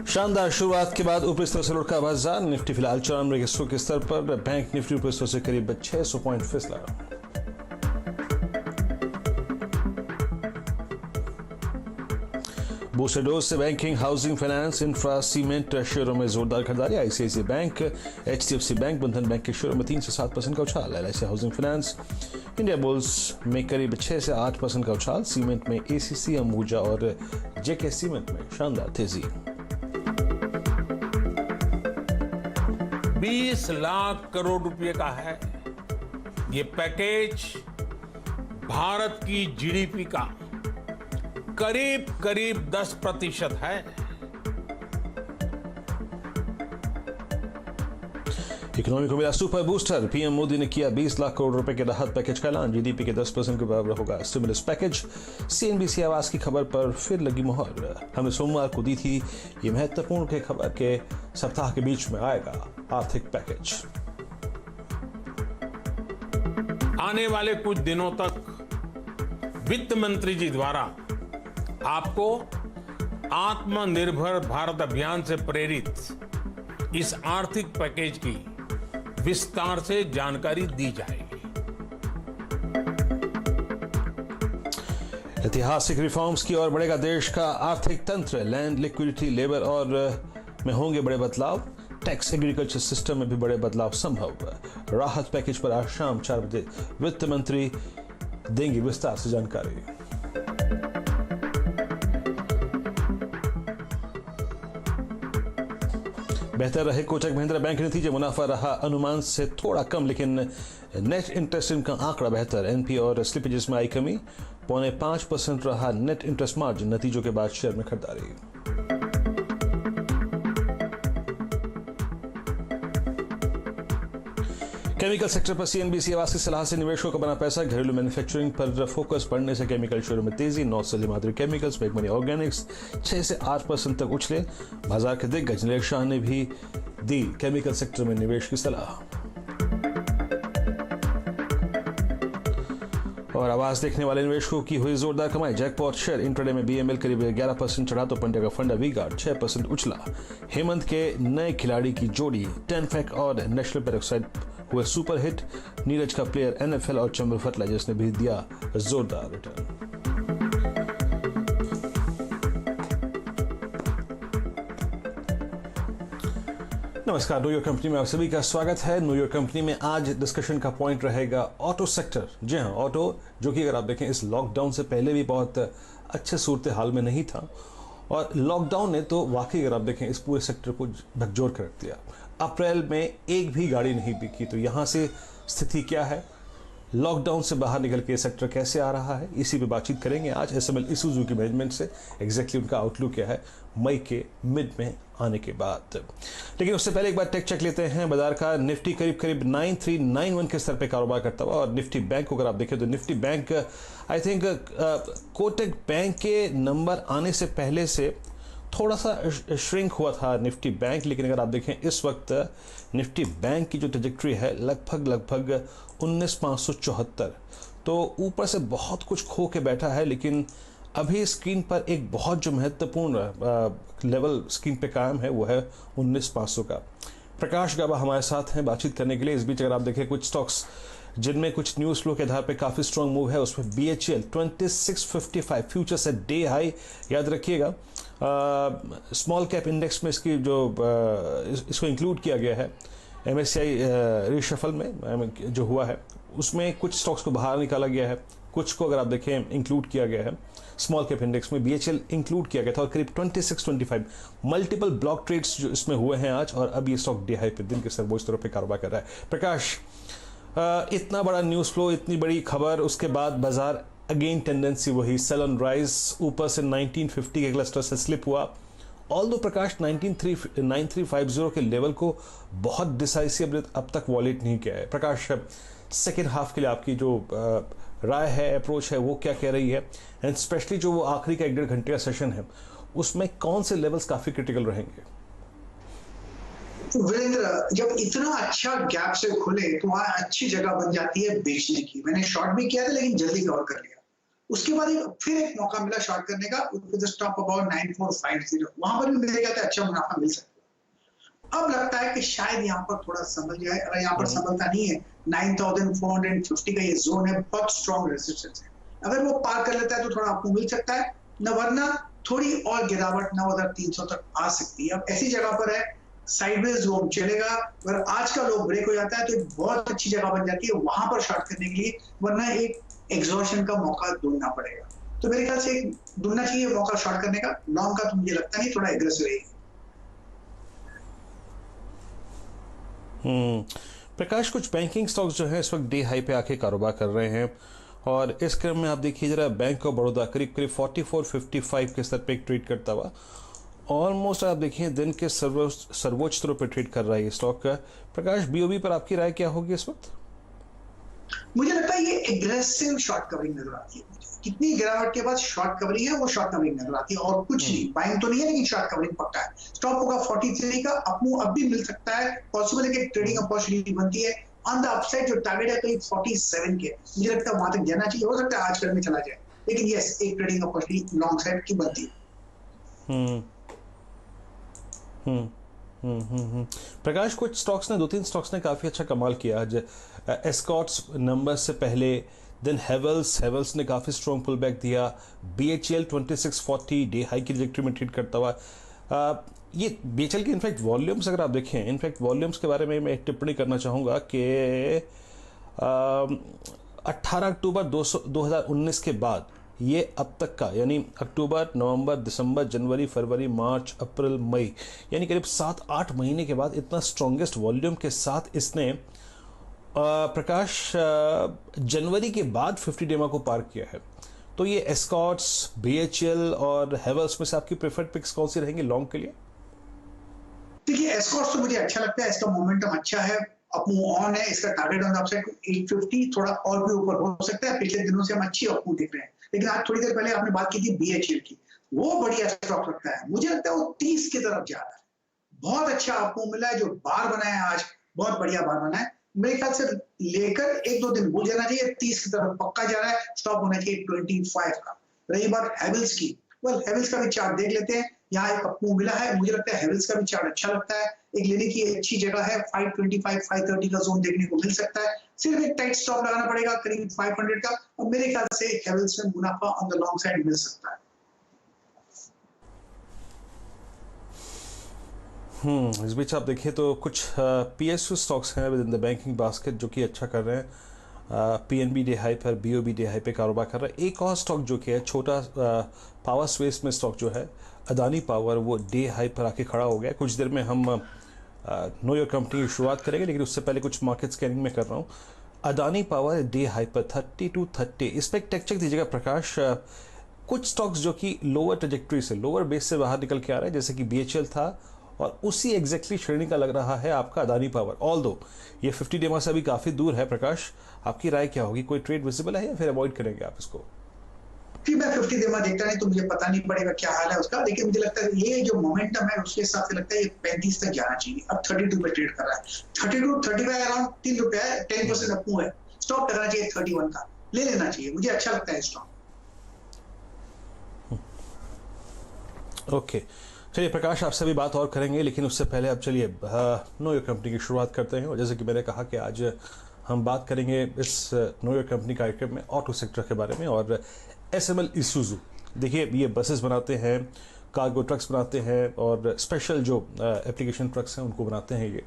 शानदार शुरुआत के बाद ऊपरी स्तर से लुढ़का बाजार। निफ्टी फिलहाल 94 के स्तर के स्तर पर। बैंक निफ्टी ऊपरी स्तर से करीब 600 पॉइंट फिसला। बूस्टर डोज से banking, housing, finance, infra, cement शेयरों में जोरदार खरीदारी। आईसीआईसीआई बैंक, एचडीएफसी बैंक, बंधन बैंक के शेयरों में 3 से 7% का उछाल। LIC housing finance, India bulls में करीब 6 से 8% का उछाल। सीमेंट में एसीसी, अंबुजा और जेके सीमेंट में शानदार तेजी। 20 लाख करोड़ रुपए का है ये पैकेज। भारत की जीडीपी का करीब करीब 10% है। इकोनॉमी को मिला सुपर बूस्टर। पीएम मोदी ने किया 20 लाख करोड़ रुपए के राहत पैकेज का ऐलान। जीडीपी के 10% के बराबर होगा स्टिमुलस पैकेज। सीएनबीसी आवाज की खबर पर फिर लगी मुहर। हमने सोमवार को दी थी ये महत्वपूर्ण के खबर के सप्ताह के बीच में आएगा आर्थिक पैकेज। आने वाले कुछ दिनों तक वित्त मंत्री जी द्वारा आपको आत्मनिर्भर भारत अभियान से प्रेरित इस आर्थिक पैकेज की विस्तार से जानकारी दी जाएगी। ऐतिहासिक रिफॉर्म्स की ओर बढ़ेगा देश का आर्थिक तंत्र। लैंड, लिक्विडिटी, लेबर और में होंगे बड़े बदलाव। टैक्स, एग्रीकल्चर सिस्टम में भी बड़े बदलाव संभव। राहत पैकेज पर आज शाम 4 बजे वित्त मंत्री देंगे विस्तार से जानकारी। बेहतर रहे कोटक महिंद्रा बैंक के नतीजे। मुनाफा रहा अनुमान से थोड़ा कम, लेकिन नेट इंटरेस्ट इनकम का आंकड़ा बेहतर। एनपी और स्लिपेजेस में आई कमी। 0.5% रहा नेट इंटरेस्ट मार्जिन। नतीजों के बाद शेयर में खरीदारी। केमिकल सेक्टर पर सीएनबीसी आवास की सलाह से निवेशकों को बना पैसा। घरेलू मैन्युफैक्चरिंग पर फोकस बढ़ने से केमिकल शेयरों में तेजी। नॉर्थ लिमाद्री केमिकल्स, मेघमनी ऑर्गेनिक्स 6 से 8% तक उछले। बाजार के दिग्गज नीलेश शाह ने भी दी केमिकल सेक्टर में निवेश की सलाह। और आवाज देखने वाले निवेशकों की हुई जोरदार कमाई। जैकपॉट शेयर इंट्राडे में बीएमएल करीब 11% चढ़ा तो पंड्या का फंडा वी-गार्ड 6% उछला। हेमंत के नए खिलाड़ी की जोड़ी टेनफेक और नेशनल पेरोक्साइड हुए सुपर हिट। नीरज का प्लेयर एनएफएल और चंबल फर्टिलाइजर्स ने भी दिया जोरदार रिटर्न। नमस्कार, न्यू यॉर्क कंपनी में आप सभी का स्वागत है। न्यू यॉर्क कंपनी में आज डिस्कशन का पॉइंट रहेगा ऑटो सेक्टर। जी हाँ, ऑटो जो कि अगर आप देखें इस लॉकडाउन से पहले भी बहुत अच्छे सूरत हाल में नहीं था, और लॉकडाउन ने तो वाकई अगर आप देखें इस पूरे सेक्टर को झकझोर कर रख दिया। अप्रैल में एक भी गाड़ी नहीं बिकी। तो यहाँ से स्थिति क्या है, लॉकडाउन से बाहर निकल के सेक्टर कैसे आ रहा है, इसी पे बातचीत करेंगे आज एसएमएल इसूजू की मैनेजमेंट से। एग्जैक्टली उनका आउटलुक क्या है मई के मिड में आने के बाद। लेकिन उससे पहले एक बार टेक चेक लेते हैं बाजार का। निफ्टी करीब करीब 9391 के स्तर पे कारोबार करता हुआ। और निफ्टी बैंक को अगर आप देखें तो Nifty bank I think Kotak bank के नंबर आने से पहले से थोड़ा सा श्रिंक हुआ था निफ्टी बैंक। लेकिन अगर आप देखें इस वक्त निफ्टी बैंक की जो ट्रैजेक्टरी है लगभग 19,574, तो ऊपर से बहुत कुछ खो के बैठा है। लेकिन अभी स्क्रीन पर एक बहुत जो महत्वपूर्ण लेवल स्क्रीन पे कायम है वो है 19,500 का। प्रकाश गाबा हमारे साथ हैं बातचीत करने के लिए। इस बीच अगर आप देखें कुछ स्टॉक्स जिनमें कुछ न्यूज फ्लो के आधार पे काफी स्ट्रांग मूव है, उसमें BHEL 2655 futures at day high. याद रखिएगा स्मॉल कैप इंडेक्स में इसकी जो इसको इंक्लूड किया गया है एमएससीआई रिशफल में जो हुआ है, उसमें कुछ स्टॉक्स को बाहर निकाला गया है, कुछ को अगर आप देखें इंक्लूड किया गया है। स्मॉल कैप इंडेक्स में बीएचईएल इंक्लूड किया गया था और करीब 2625 मल्टीपल ब्लॉक ट्रेड्स जो इसमें हुए हैं आज, और अब ये स्टॉक डे हाई पे दिन के सर्वोच्च तरफ पे कारोबार कर रहा है। प्रकाश, इतना बड़ा न्यूज फ्लो, इतनी बड़ी खबर, उसके बाद बाजार अगेन टेंडेंसी वही सेल ऑन राइज, ऊपर से 1950 के क्लस्टर से स्लिप हुआ। ऑल्दो प्रकाश 9350 के लेवल को बहुत डिसाइसिव अब तक वॉलेट नहीं किया है। प्रकाश, सेकेंड हाफ के लिए आपकी जो राय है, अप्रोच है, वो क्या कह रही है, एंड स्पेशली जो वो आखिरी का 1-1.5 घंटे का सेशन है उसमें कौन से लेवल्स काफी क्रिटिकल रहेंगे? वीरेंद्र, जब इतना अच्छा गैप से खुले तो वहां अच्छी जगह बन जाती है बेचने की। मैंने शॉर्ट भी किया था लेकिन जल्दी कवर कर लिया। उसके बाद फिर एक मौका मिला शॉर्ट करने का विद स्टॉप अबाउट 9450, वहां पर भी मेरे ख्याल से अच्छा मुनाफा मिल सकता है। अब लगता है कि शायद यहाँ पर थोड़ा संभल जाए, अगर यहाँ पर संभलता नहीं है 9450 का ये जोन है, बहुत स्ट्रॉन्ग रेजिस्टेंस है, अगर वो पार कर लेता है तो थोड़ा आपको मिल सकता है, न वरना थोड़ी और गिरावट 9300 तक आ सकती है। अब ऐसी जगह पर है साइडवेज जोन चलेगा, अगर आज का लो ब्रेक हो जाता है तो एक बहुत अच्छी जगह बन जाती है वहां पर शॉर्ट करने के लिए, वरना एक एग्जॉर्शन का मौका ढूंढना पड़ेगा। तो मेरे ख्याल से एक ढूंढना चाहिए मौका शॉर्ट करने का, लॉन्ग का तो मुझे लगता नहीं, थोड़ा एग्रेसिव रहेगी। प्रकाश, कुछ बैंकिंग स्टॉक्स जो है इस वक्त डे हाई पे आके कारोबार कर रहे हैं और इस क्रम में आप देखिए जरा बैंक ऑफ बड़ौदा करीब करीब 44.55 के स्तर पे एक ट्रेड करता हुआ, ऑलमोस्ट आप देखिए दिन के सर्वोच्च स्तरों पे ट्रेड कर रहा है ये स्टॉक का। प्रकाश, बीओबी पर आपकी राय क्या होगी इस वक्त? मुझे लगता है ये एग्रेसिव शॉर्ट कवरिंग नजर आती है, कितनी गिरावट के बाद शॉर्ट कवरिंग है वो शॉर्ट कवरिंग नजर आती है और कुछ नहीं, बाइंग तो नहीं है लेकिन शॉर्ट कवरिंग पक्का है। स्टॉप होगा 43 का, अपमूव अब भी मिल सकता है, पॉसिबल है कि ट्रेडिंग अपॉर्चुनिटी बनती है। ऑन द अपसाइड जो टारगेट है करीब 47 के, मुझे लगता है वहां तक जाना चाहिए, हो सकता है आज कल में चला जाए, लेकिन यस एक ट्रेडिंग अपॉर्चुनिटी लॉन्ग साइड की बनती है। प्रकाश, कुछ स्टॉक्स ने, 2-3 स्टॉक्स ने काफी अच्छा कमाल किया आज। एस्कॉर्ट्स नंबर से पहले, देन हेवल्स ने काफी स्ट्रॉन्ग पुल बैक दिया। बीएचईएल 2640 डे हाई की ट्रैजेक्टरी में ट्रेड करता हुआ। ये बीएचईएल की इनफैक्ट वॉल्यूम्स अगर आप देखें, इनफैक्ट वॉल्यूम्स के बारे में मैं एक टिप्पणी करना चाहूँगा कि 18 अक्टूबर 2019 के बाद ये अब तक का, यानी अक्टूबर, नवंबर, दिसंबर, जनवरी, फरवरी, मार्च, अप्रैल, मई, यानी करीब 7-8 महीने के बाद इतना स्ट्रॉन्गेस्ट वॉल्यूम के साथ इसने प्रकाश जनवरी के बाद 50 डेमा को पार किया है। तो ये एस्कॉर्ट्स, बीएचईएल और हेवल्स में से आपकी प्रेफर्ड पिक्स कौन सी रहेंगी लॉन्ग के लिए? देखिए एस्कॉर्ट्स तो मुझे अच्छा लगता है, इसका मोमेंटम अच्छा है, अपमूव ऑन है, इसका टारगेट ऑन द अपसाइड 850, थोड़ा और भी ऊपर हो सकता है, पिछले दिनों से हम अच्छी अपमूव देख रहे हैं। लेकिन आज थोड़ी देर पहले आपने बात की थी बीएचईएल की, वो बढ़िया स्टॉक लगता है, मुझे लगता है वो 30 की तरफ जा रहा है, बहुत अच्छा अपमूव मिला है, जो बार बना है आज बहुत बढ़िया बार बना है, मेरे ख्याल से लेकर 1-2 दिन भूल जाना चाहिए, 30 की तरफ पक्का जा रहा है, स्टॉप होना चाहिए 25 का। रही बात हैवेल्स की, हैवेल्स का भी चार्ट देख लेते हैं, यहाँ एक अपमूव मिला है, मुझे लगता है हैवेल्स का भी चार्ट अच्छा लगता है, एक लेने की अच्छी जगह है, 525-530 का जोन देखने को मिल सकता है, सिर्फ एक टाइट स्टॉप लगाना पड़ेगा करीब 500 का, और मेरे ख्याल से हैवेल्स में मुनाफा ऑन द लॉन्ग साइड मिल सकता है। इस बीच आप देखिए तो कुछ पीएसयू स्टॉक्स हैं with in the banking basket जो कि अच्छा कर रहे हैं। पीएनबी डे हाई पर, बीओबी डे हाई पे कारोबार कर रहा है। एक और स्टॉक जो कि है छोटा पावर स्पेस में स्टॉक जो है अदानी पावर, वो डे हाई पर आके खड़ा हो गया। कुछ देर में हम नो योर कंपनी की शुरुआत करेंगे, लेकिन उससे पहले कुछ मार्केट स्कैनिंग में कर रहा हूँ। अदानी पावर डे हाई पर 3230, इस पर एक टेक चेक दीजिएगा प्रकाश। कुछ स्टॉक्स जो कि लोअर ट्रेजेक्ट्री से, लोअर बेस से बाहर निकल के आ रहे हैं, जैसे कि बीएचईएल था, और उसी एग्जैक्टली श्रेणी का लग रहा है आपका अदानी पावर, ऑल्दो ये 50 डेमा से अभी काफी दूर है। प्रकाश, आपकी राय क्या होगी? कोई ट्रेड विजिबल है या फिर अवॉइड करेंगे आप इसको? फिर मैं 50 डेमा देखता नहीं तो मुझे पता नहीं पड़ेगा क्या हाल है उसका, लेकिन मुझे लगता है ये जो मोमेंटम है उसके हिसाब से लगता है ये 35 तक जाना चाहिए। अब 32 पे ट्रेड कर रहा है, 32-35 अराउंड 3 रुपया है, 10% अपमूव है, स्टॉप लगाना चाहिए 31 का, ले लेना चाहिए, मुझे अच्छा लगता है स्टॉक। ओके, चलिए प्रकाश, आपसे भी बात और करेंगे, लेकिन उससे पहले अब चलिए नो योर कंपनी की शुरुआत करते हैं। और जैसे कि मैंने कहा कि आज हम बात करेंगे इस नो योर कंपनी कार्यक्रम में ऑटो सेक्टर के बारे में और एसएमएल इसूजू। देखिए ये बसेस बनाते हैं, कार्गो ट्रक्स बनाते हैं और स्पेशल जो एप्लीकेशन ट्रक्स हैं उनको बनाते हैं ये।